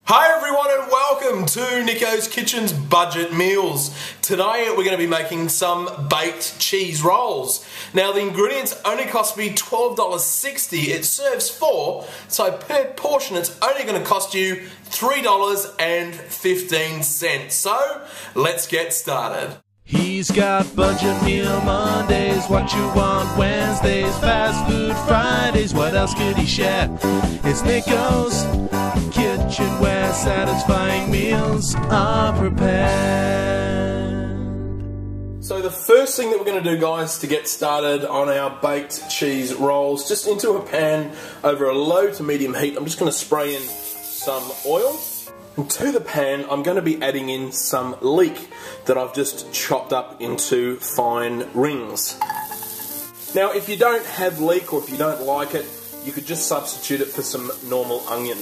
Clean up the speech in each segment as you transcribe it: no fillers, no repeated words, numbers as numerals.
Hi everyone and welcome to Nicko's Kitchen's Budget Meals. Today we're going to be making some baked cheese rolls. Now the ingredients only cost me $12.60. It serves 4, so per portion it's only going to cost you $3.15. So let's get started. He's got budget meal Mondays, what you want Wednesdays, fast food Fridays, what else could he share? It's Nicko's Kitchen where satisfying meals are prepared. So the first thing that we're going to do, guys, to get started on our baked cheese rolls, just into a pan over a low to medium heat, I'm just going to spray in some oil. And to the pan, I'm going to be adding in some leek that I've just chopped up into fine rings. Now, if you don't have leek or if you don't like it, you could just substitute it for some normal onion.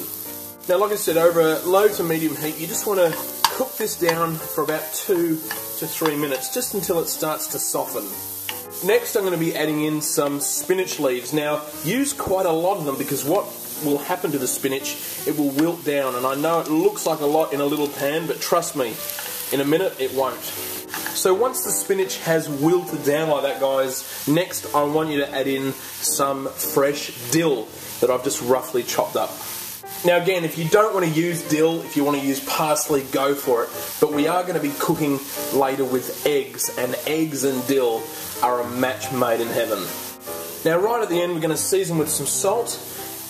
Now, like I said, over a low to medium heat, you just want to cook this down for about 2 to 3 minutes, just until it starts to soften. Next, I'm going to be adding in some spinach leaves. Now, use quite a lot of them because what will happen to the spinach, it will wilt down, and I know it looks like a lot in a little pan, but trust me, in a minute it won't. So once the spinach has wilted down like that, guys, next I want you to add in some fresh dill that I've just roughly chopped up. Now again, if you don't want to use dill, if you want to use parsley, go for it, but we are going to be cooking later with eggs, and eggs and dill are a match made in heaven. Now right at the end we're going to season with some salt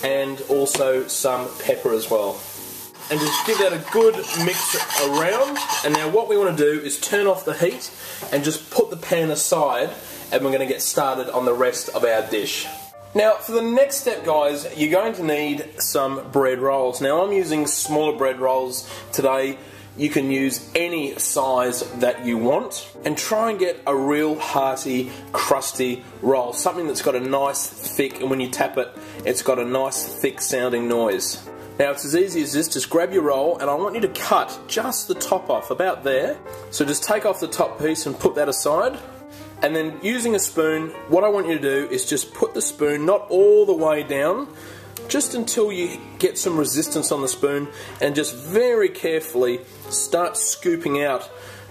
and also some pepper as well. And just give that a good mix around. And now what we want to do is turn off the heat and just put the pan aside, and we're going to get started on the rest of our dish. Now for the next step, guys, you're going to need some bread rolls. Now I'm using smaller bread rolls today. You can use any size that you want, and try and get a real hearty, crusty roll. Something that's got a nice thick, and when you tap it, it's got a nice thick sounding noise. Now it's as easy as this. Just grab your roll, and I want you to cut just the top off, about there. So just take off the top piece and put that aside. And then using a spoon, what I want you to do is just put the spoon not all the way down, just until you get some resistance on the spoon, and just very carefully start scooping out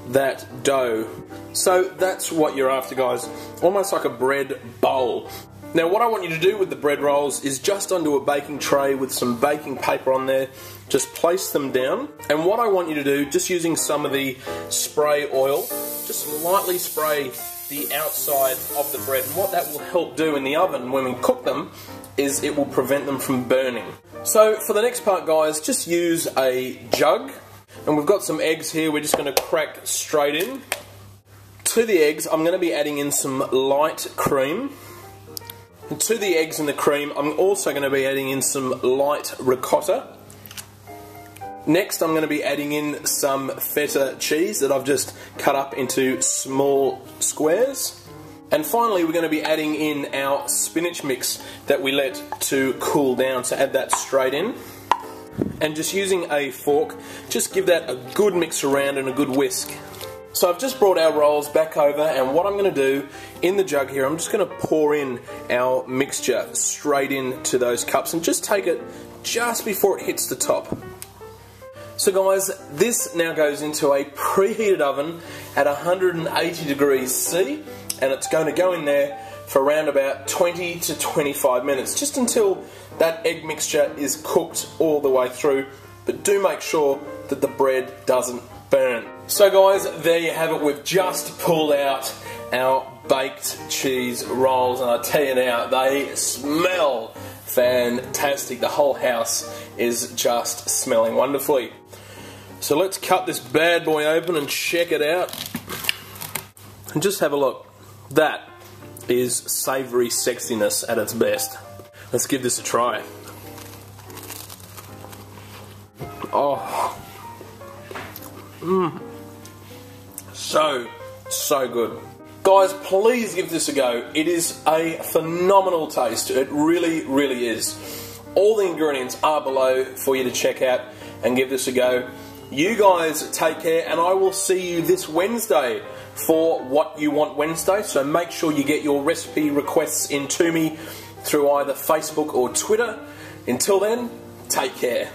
that dough. So that's what you're after, guys, almost like a bread bowl. Now what I want you to do with the bread rolls is just onto a baking tray with some baking paper on there, just place them down, and what I want you to do, just using some of the spray oil, just lightly spray the outside of the bread, and what that will help do in the oven when we cook them is it will prevent them from burning. So for the next part, guys, just use a jug, and we've got some eggs here we're just going to crack straight in. To the eggs I'm going to be adding in some light cream, and to the eggs and the cream I'm also going to be adding in some light ricotta. Next I'm going to be adding in some feta cheese that I've just cut up into small squares. And finally we're going to be adding in our spinach mix that we let to cool down, so add that straight in. And just using a fork, just give that a good mix around and a good whisk. So I've just brought our rolls back over, and what I'm going to do in the jug here, I'm just going to pour in our mixture straight into those cups, and just take it just before it hits the top. So guys, this now goes into a preheated oven at 180 degrees C, and it's going to go in there for around about 20 to 25 minutes, just until that egg mixture is cooked all the way through, but do make sure that the bread doesn't burn. So guys, there you have it. We've just pulled out our baked cheese rolls, and I tell you now, they smell fantastic. The whole house is just smelling wonderfully. So let's cut this bad boy open and check it out. And just have a look. That is savoury sexiness at its best. Let's give this a try. Oh. So good. Guys, please give this a go. It is a phenomenal taste. It really, really is. All the ingredients are below for you to check out and give this a go. You guys take care, and I will see you this Wednesday for What You Want Wednesday. So make sure you get your recipe requests in to me through either Facebook or Twitter. Until then, take care.